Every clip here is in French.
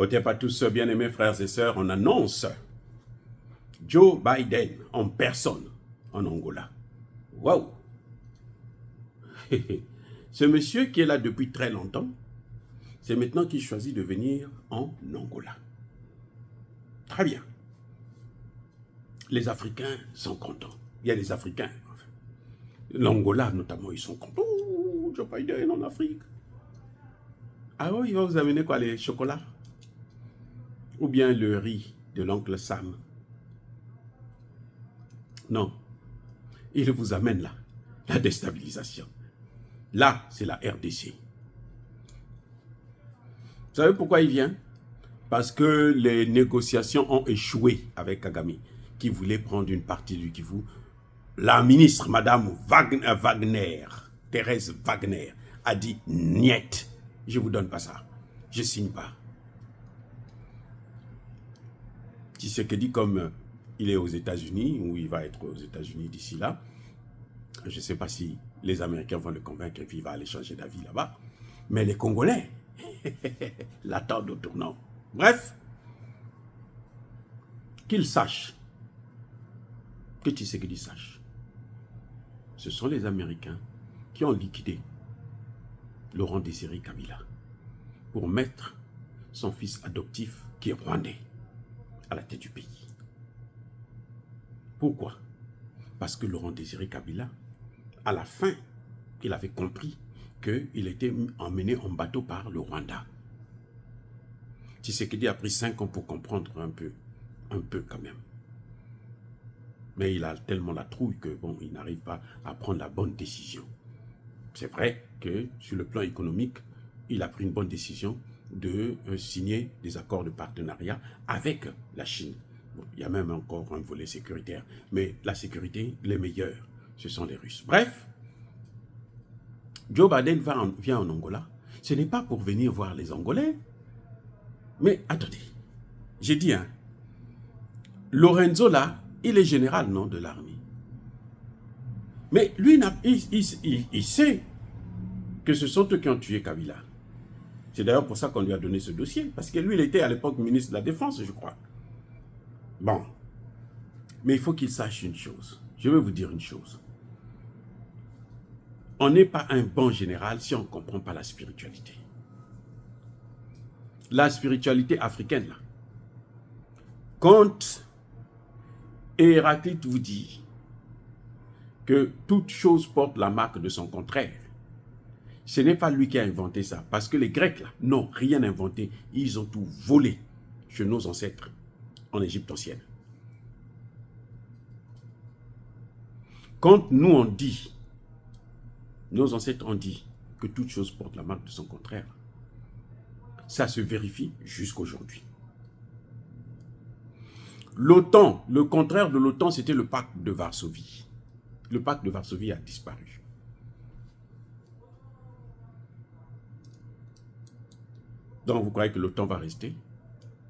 Otep à tous, bien-aimés frères et sœurs, on annonce Joe Biden en personne en Angola. Waouh! Ce monsieur qui est là depuis très longtemps, c'est maintenant qu'il choisit de venir en Angola. Très bien. Les Africains sont contents. Il y a les Africains. L'Angola, notamment, ils sont contents. Oh, Joe Biden en Afrique. Ah oui, il va vous amener quoi, les chocolats? Ou bien le riz de l'oncle Sam? Non. Il vous amène là, la déstabilisation. Là, c'est la RDC. Vous savez pourquoi il vient? Parce que les négociations ont échoué avec Kagame, qui voulait prendre une partie du Kivu. La ministre, Madame Wagner, Thérèse Wagner, a dit « Niet, je ne vous donne pas ça, je ne signe pas ». Tshisekedi, comme il est aux États-Unis, ou il va être aux États-Unis d'ici là, je ne sais pas si les Américains vont le convaincre qu'il va aller changer d'avis là-bas, mais les Congolais l'attendent au tournant. Bref, qu'ils sachent, que Tshisekedi sache, ce sont les Américains qui ont liquidé Laurent Désiré Kabila pour mettre son fils adoptif, qui est rwandais, à la tête du pays. Pourquoi? Parce que Laurent Désiré Kabila, à la fin, il avait compris qu'il était emmené en bateau par le Rwanda. Tshisekedi a pris 5 ans pour comprendre un peu quand même. Mais il a tellement la trouille que bon, il n'arrive pas à prendre la bonne décision. C'est vrai que sur le plan économique, il a pris une bonne décision de signer des accords de partenariat avec la Chine. Bon, il y a même encore un volet sécuritaire. Mais la sécurité, les meilleurs, ce sont les Russes. Bref, Joe Biden vient en Angola. Ce n'est pas pour venir voir les Angolais. Mais attendez, j'ai dit, hein, Lorenzo là, il est général, non, de l'armée. Mais lui, il sait que ce sont eux qui ont tué Kabila. C'est d'ailleurs pour ça qu'on lui a donné ce dossier. Parce que lui, il était à l'époque ministre de la Défense, je crois. Bon. Mais il faut qu'il sache une chose. Je vais vous dire une chose. On n'est pas un bon général si on ne comprend pas la spiritualité. La spiritualité africaine, là. Quand Héraclite vous dit que toute chose porte la marque de son contraire, ce n'est pas lui qui a inventé ça. Parce que les Grecs, là, n'ont rien inventé. Ils ont tout volé chez nos ancêtres en Égypte ancienne. Quand nous on dit, nos ancêtres ont dit que toute chose porte la marque de son contraire, ça se vérifie jusqu'aujourd'hui. L'OTAN, le contraire de l'OTAN, c'était le pacte de Varsovie. Le pacte de Varsovie a disparu. Donc vous croyez que l'OTAN va rester?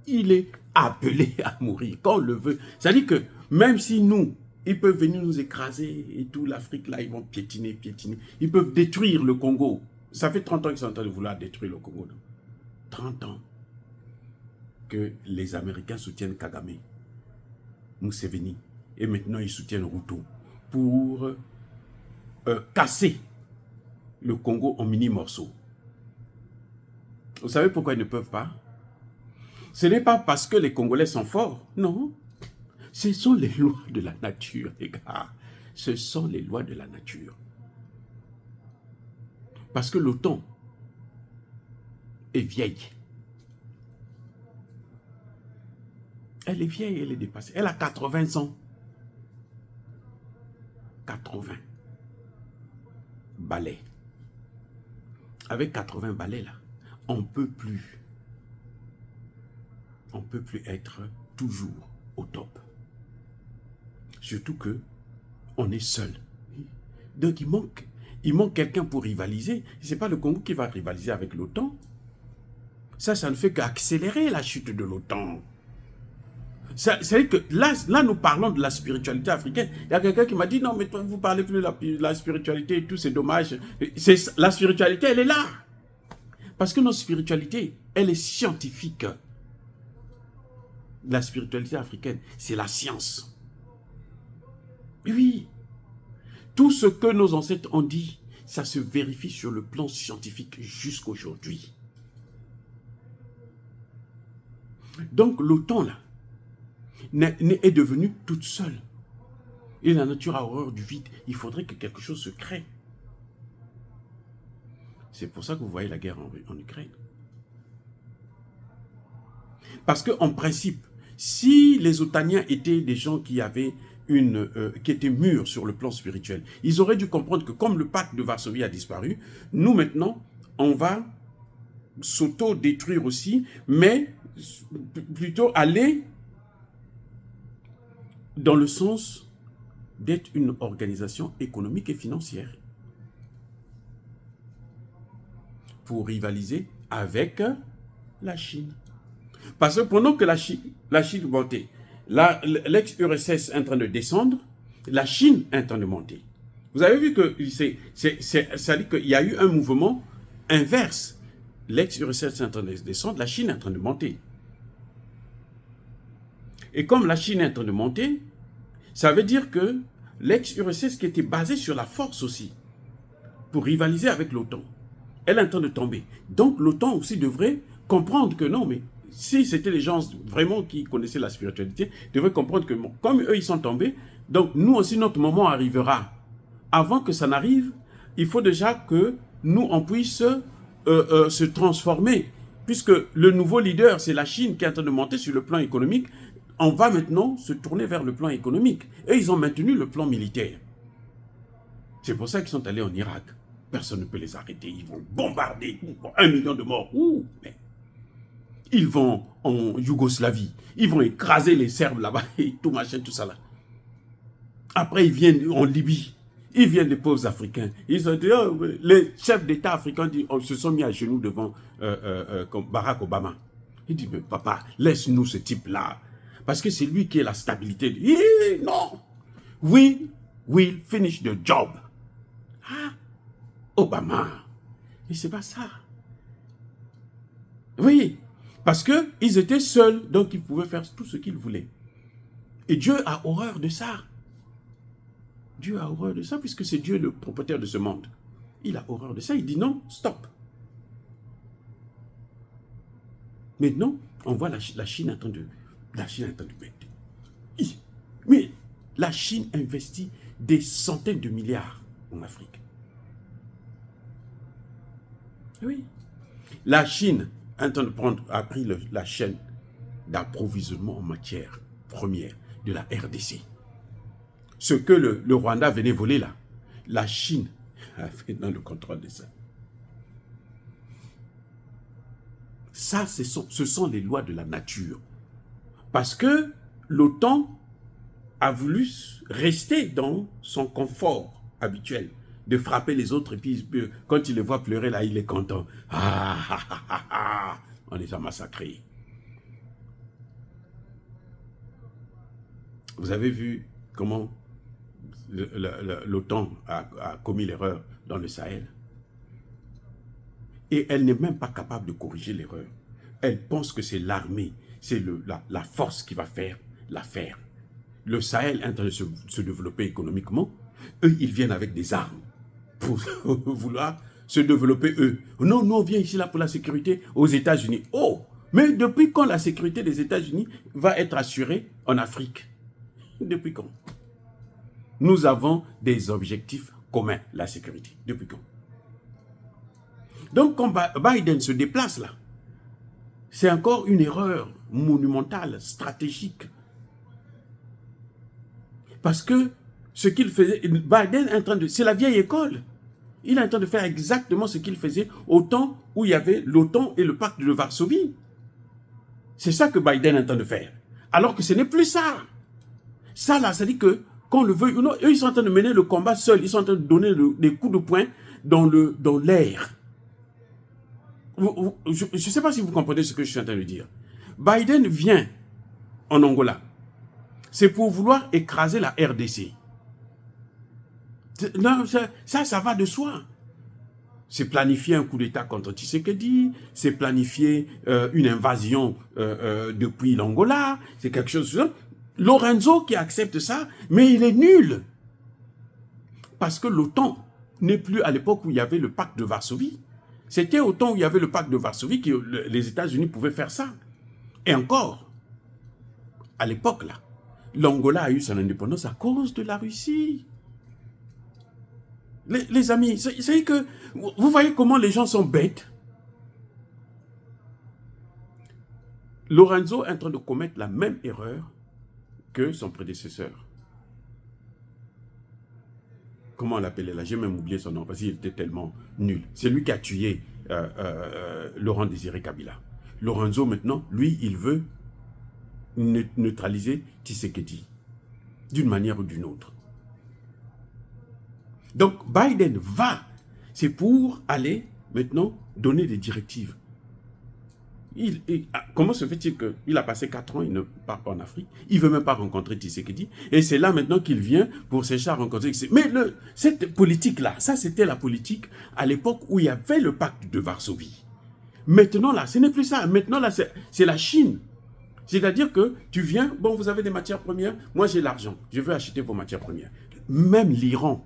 Il est appelé à mourir quand on le veut. C'est-à-dire que même si nous, ils peuvent venir nous écraser et tout, l'Afrique là, ils vont piétiner. Ils peuvent détruire le Congo. Ça fait 30 ans qu'ils sont en train de vouloir détruire le Congo. 30 ans que les Américains soutiennent Kagame, Museveni, et maintenant ils soutiennent Ruto pour casser le Congo en mini-morceaux. Vous savez pourquoi ils ne peuvent pas? Ce n'est pas parce que les Congolais sont forts, non. Ce sont les lois de la nature, les gars. Ce sont les lois de la nature. Parce que l'OTAN est vieille. Elle est vieille, elle est dépassée. Elle a 80 ans. 80 balais. Avec 80 balais là, on ne peut plus être toujours au top. Surtout que on est seul. Donc il manque quelqu'un pour rivaliser. Ce n'est pas le Congo qui va rivaliser avec l'OTAN. Ça ne fait qu'accélérer la chute de l'OTAN. C'est-à-dire que là, nous parlons de la spiritualité africaine. Il y a quelqu'un qui m'a dit, non, mais toi, vous parlez plus de la spiritualité et tout, c'est dommage. La spiritualité, elle est là. Parce que notre spiritualité, elle est scientifique. la spiritualité africaine, c'est la science. Oui, tout ce que nos ancêtres ont dit, ça se vérifie sur le plan scientifique jusqu'aujourd'hui. Donc l'OTAN, là, est devenue toute seule. Et la nature a horreur du vide. Il faudrait que quelque chose se crée. C'est pour ça que vous voyez la guerre en Ukraine. Parce qu'en principe, si les Otaniens étaient des gens qui avaient qui étaient mûrs sur le plan spirituel, ils auraient dû comprendre que comme le pacte de Varsovie a disparu, nous maintenant, on va s'auto-détruire aussi, mais plutôt aller dans le sens d'être une organisation économique et financière pour rivaliser avec la Chine. Parce que pendant que la Chine montait, l'ex-URSS est en train de descendre, la Chine est en train de monter. Vous avez vu que ça dit qu'il y a eu un mouvement inverse. L'ex-URSS est en train de descendre, la Chine est en train de monter. Et comme la Chine est en train de monter, ça veut dire que l'ex-URSS qui était basée sur la force aussi, pour rivaliser avec l'OTAN, elle est en train de tomber. Donc l'OTAN aussi devrait comprendre que non, mais si c'était les gens vraiment qui connaissaient la spiritualité, devraient comprendre que comme eux ils sont tombés, donc nous aussi notre moment arrivera. Avant que ça n'arrive, il faut déjà que nous on puisse se transformer, puisque le nouveau leader c'est la Chine qui est en train de monter sur le plan économique. On va maintenant se tourner vers le plan économique. Et ils ont maintenu le plan militaire. C'est pour ça qu'ils sont allés en Irak. Personne ne peut les arrêter. Ils vont bombarder. 1 million de morts. Mais ils vont en Yougoslavie. Ils vont écraser les Serbes là-bas. Et tout machin, tout ça là. Après, ils viennent en Libye. Ils viennent des pauvres Africains. Ils ont dit, les chefs d'État africains se sont mis à genoux devant comme Barack Obama. Il dit, mais papa, laisse-nous ce type-là. Parce que c'est lui qui est la stabilité. Non. We will finish the job. Ah, Obama. Mais c'est pas ça. Oui. Parce qu'ils étaient seuls, donc ils pouvaient faire tout ce qu'ils voulaient. Et Dieu a horreur de ça. Dieu a horreur de ça, puisque c'est Dieu le propriétaire de ce monde. Il a horreur de ça. Il dit non, stop. Maintenant, on voit la Chine en train de... La Chine est en train de péter. Mais la Chine investit des centaines de milliards en Afrique. Oui. La Chine est en train de a pris la chaîne d'approvisionnement en matières premières de la RDC. Ce que le Rwanda venait voler là, la Chine a fait dans le contrôle de ça. Ça, ce sont les lois de la nature. Parce que l'OTAN a voulu rester dans son confort habituel, de frapper les autres, et puis quand il les voit pleurer, là, il est content. On les a massacrés. Vous avez vu comment l'OTAN a commis l'erreur dans le Sahel? Et elle n'est même pas capable de corriger l'erreur. Elle pense que c'est l'armée, c'est la force qui va faire l'affaire. Le Sahel est en train de se développer économiquement. Eux, ils viennent avec des armes pour vouloir se développer eux. Non, nous, on vient ici là pour la sécurité aux États-Unis. Oh, mais depuis quand la sécurité des États-Unis va être assurée en Afrique? Depuis quand? Nous avons des objectifs communs, la sécurité. Depuis quand? Donc, quand Biden se déplace là, c'est encore une erreur monumentale, stratégique. Parce que ce qu'il faisait, Biden est en train de... C'est la vieille école. Il est en train de faire exactement ce qu'il faisait au temps où il y avait l'OTAN et le pacte de Varsovie. C'est ça que Biden est en train de faire. Alors que ce n'est plus ça. Ça là, ça dit que, qu'on le veut ou non, eux ils sont en train de mener le combat seuls. Ils sont en train de donner des coups de poing dans l'air. Je ne sais pas si vous comprenez ce que je suis en train de dire. Biden vient en Angola. C'est pour vouloir écraser la RDC. Non, ça va de soi. C'est planifier un coup d'État contre Tshisekedi, c'est planifier une invasion depuis l'Angola, c'est quelque chose de ça. Lorenzo qui accepte ça, mais il est nul. Parce que l'OTAN n'est plus à l'époque où il y avait le pacte de Varsovie. C'était au temps où il y avait le pacte de Varsovie que les États-Unis pouvaient faire ça. Et encore, à l'époque, là, l'Angola a eu son indépendance à cause de la Russie. Les amis, c'est que vous voyez comment les gens sont bêtes. Lorenzo est en train de commettre la même erreur que son prédécesseur. Comment on l'appelait là? J'ai même oublié son nom parce qu'il était tellement nul. C'est lui qui a tué Laurent Désiré Kabila. Lorenzo, maintenant, lui, il veut neutraliser Tshisekedi d'une manière ou d'une autre. Donc, Biden va, c'est pour aller maintenant donner des directives. Comment se fait-il qu'il a passé 4 ans, il ne part pas en Afrique, il ne veut même pas rencontrer Tshisekedi, et c'est là maintenant qu'il vient pour chercher à rencontrer. Mais cette politique-là, ça c'était la politique à l'époque où il y avait le pacte de Varsovie. Maintenant là, ce n'est plus ça, maintenant là c'est la Chine. C'est-à-dire que tu viens, bon vous avez des matières premières, moi j'ai l'argent, je veux acheter vos matières premières. Même l'Iran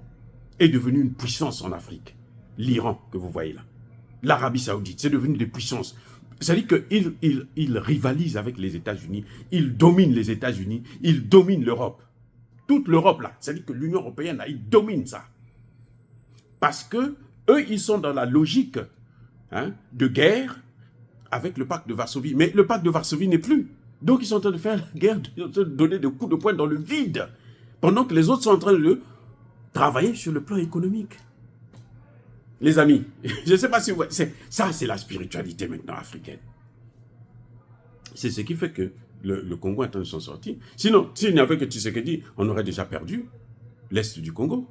est devenu une puissance en Afrique. L'Iran que vous voyez là. L'Arabie Saoudite, c'est devenu des puissances. C'est-à-dire qu'il rivalise avec les États-Unis, il domine les États-Unis, il domine l'Europe. Toute l'Europe, là, c'est-à-dire que l'Union européenne, là, il domine ça. Parce que eux, ils sont dans la logique de guerre avec le pacte de Varsovie. Mais le pacte de Varsovie n'est plus. Donc, ils sont en train de faire la guerre, de donner des coups de poing dans le vide, pendant que les autres sont en train de travailler sur le plan économique. Les amis, je ne sais pas si vous voyez, ça c'est la spiritualité maintenant africaine. C'est ce qui fait que le Congo est en train de s'en sortir. Sinon, s'il n'y avait que Tshisekedi, on aurait déjà perdu l'Est du Congo.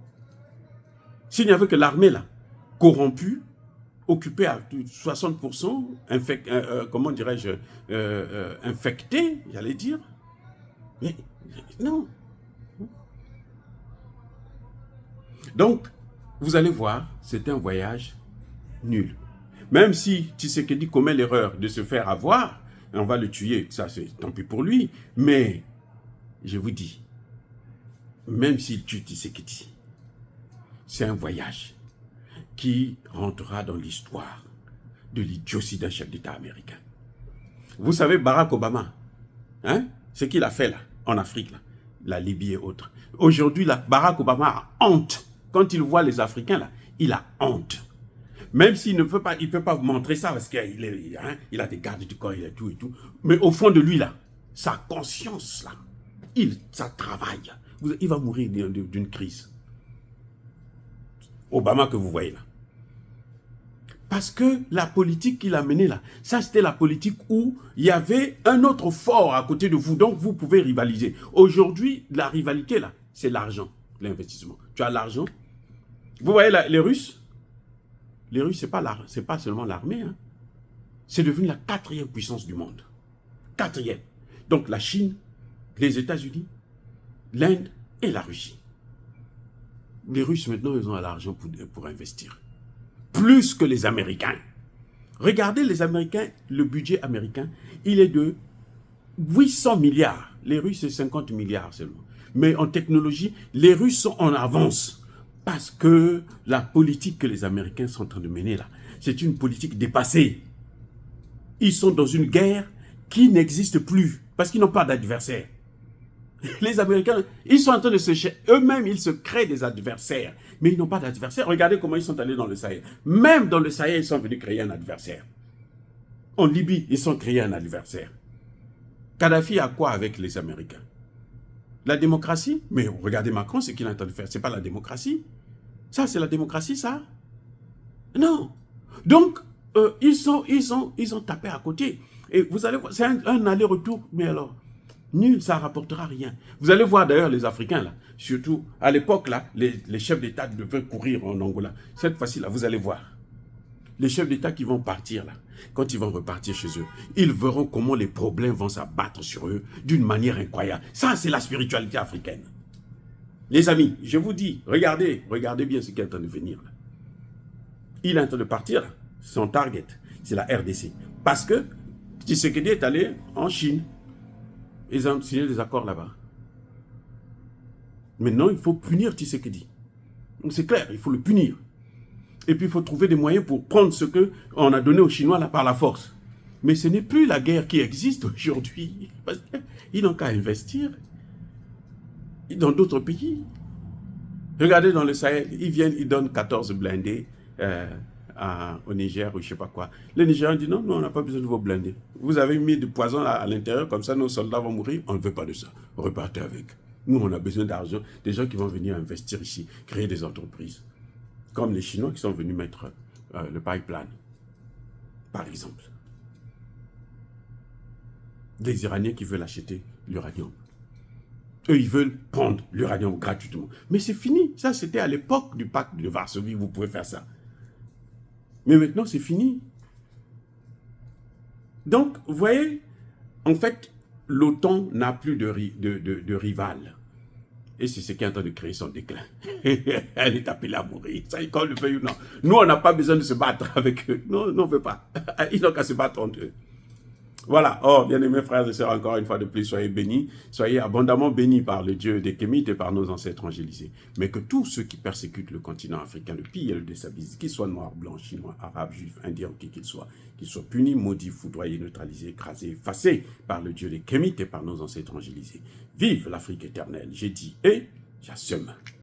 S'il n'y avait que l'armée là, corrompue, occupée à 60%, comment dirais-je, infectée, j'allais dire. Mais non. Donc, vous allez voir, c'est un voyage nul. Même si Tshisekedi commet l'erreur de se faire avoir, on va le tuer, ça c'est tant pis pour lui. Mais, je vous dis, même s'il tue Tshisekedi, c'est un voyage qui rentrera dans l'histoire de l'idiotie d'un chef d'État américain. Vous savez, Barack Obama, ce qu'il a fait là, en Afrique, là, la Libye et autres. Aujourd'hui, là, Barack Obama a honte. Quand il voit les Africains, là, il a honte. Même s'il ne peut pas, il peut pas vous montrer ça parce qu'il il a des gardes du corps, il a tout et tout. Mais au fond de lui, là, sa conscience, là, ça travaille. Il va mourir d'une crise. Obama que vous voyez là. Parce que la politique qu'il a menée là, ça c'était la politique où il y avait un autre fort à côté de vous, donc vous pouvez rivaliser. Aujourd'hui, la rivalité là, c'est l'argent, l'investissement. Tu as l'argent. Vous voyez là, les Russes, c'est pas seulement l'armée, c'est devenu la 4e puissance du monde. 4e. Donc la Chine, les États-Unis, l'Inde et la Russie. Les Russes maintenant, ils ont l'argent pour investir. Plus que les Américains. Regardez les Américains, le budget américain, il est de 800 milliards. Les Russes, c'est 50 milliards seulement. Mais en technologie, les Russes sont en avance. Parce que la politique que les Américains sont en train de mener là, c'est une politique dépassée. Ils sont dans une guerre qui n'existe plus. Parce qu'ils n'ont pas d'adversaire. Les Américains, ils sont en train de se chercher. Eux-mêmes, ils se créent des adversaires. Mais ils n'ont pas d'adversaire. Regardez comment ils sont allés dans le Sahel. Même dans le Sahel, ils sont venus créer un adversaire. En Libye, ils sont créés un adversaire. Kadhafi a quoi avec les Américains? La démocratie? Mais regardez Macron, ce qu'il est en train de faire. Ce n'est pas la démocratie. Ça, c'est la démocratie, ça? Non. Donc, ils ont tapé à côté. Et vous allez voir, c'est un aller-retour. Mais alors, nul, ça ne rapportera rien. Vous allez voir d'ailleurs les Africains, là, surtout à l'époque, là, les chefs d'État devaient courir en Angola. Cette fois-ci, là, vous allez voir. Les chefs d'État qui vont partir, là, quand ils vont repartir chez eux, ils verront comment les problèmes vont s'abattre sur eux d'une manière incroyable. Ça, c'est la spiritualité africaine. Les amis, je vous dis, regardez bien ce qui est en train de venir. Là. il est en train de partir. Son target, c'est la RDC. Parce que Tshisekedi est allé en Chine. Ils ont signé des accords là-bas. Maintenant, il faut punir Tshisekedi. C'est clair, il faut le punir. Et puis, il faut trouver des moyens pour prendre ce qu'on a donné aux Chinois là par la force. Mais ce n'est plus la guerre qui existe aujourd'hui. Parce qu'ils n'ont qu'à investir dans d'autres pays. Regardez dans le Sahel, ils viennent, ils donnent 14 blindés au Niger ou je ne sais pas quoi. Les Nigériens disent non, nous on n'a pas besoin de vos blindés. Vous avez mis du poison à l'intérieur, comme ça nos soldats vont mourir. On ne veut pas de ça. Repartez avec. Nous on a besoin d'argent, des gens qui vont venir investir ici, créer des entreprises. Comme les Chinois qui sont venus mettre le pipeline, par exemple. Des Iraniens qui veulent acheter l'uranium. Eux, ils veulent prendre l'uranium gratuitement. Mais c'est fini. Ça, c'était à l'époque du pacte de Varsovie. Vous pouvez faire ça. Mais maintenant, c'est fini. Donc, vous voyez, en fait, l'OTAN n'a plus de rival. Et c'est ce qui est en train de créer son déclin. Elle est appelée à mourir. Ça, qu'on le fait ou non. Nous, on n'a pas besoin de se battre avec eux. Non, on ne veut pas. Ils n'ont qu'à se battre entre eux. Voilà. Oh, bien-aimés frères et sœurs, encore une fois de plus, soyez bénis. Soyez abondamment bénis par le Dieu des Kémites et par nos ancêtres angélisés. Mais que tous ceux qui persécutent le continent africain, le pillent et le déstabilisent, qu'ils soient noirs, blancs, chinois, arabes, juifs, indiens ou qui qu'ils soient punis, maudits, foudroyés, neutralisés, écrasés, effacés par le Dieu des Kémites et par nos ancêtres angélisés. Vive l'Afrique éternelle, j'ai dit et j'assume.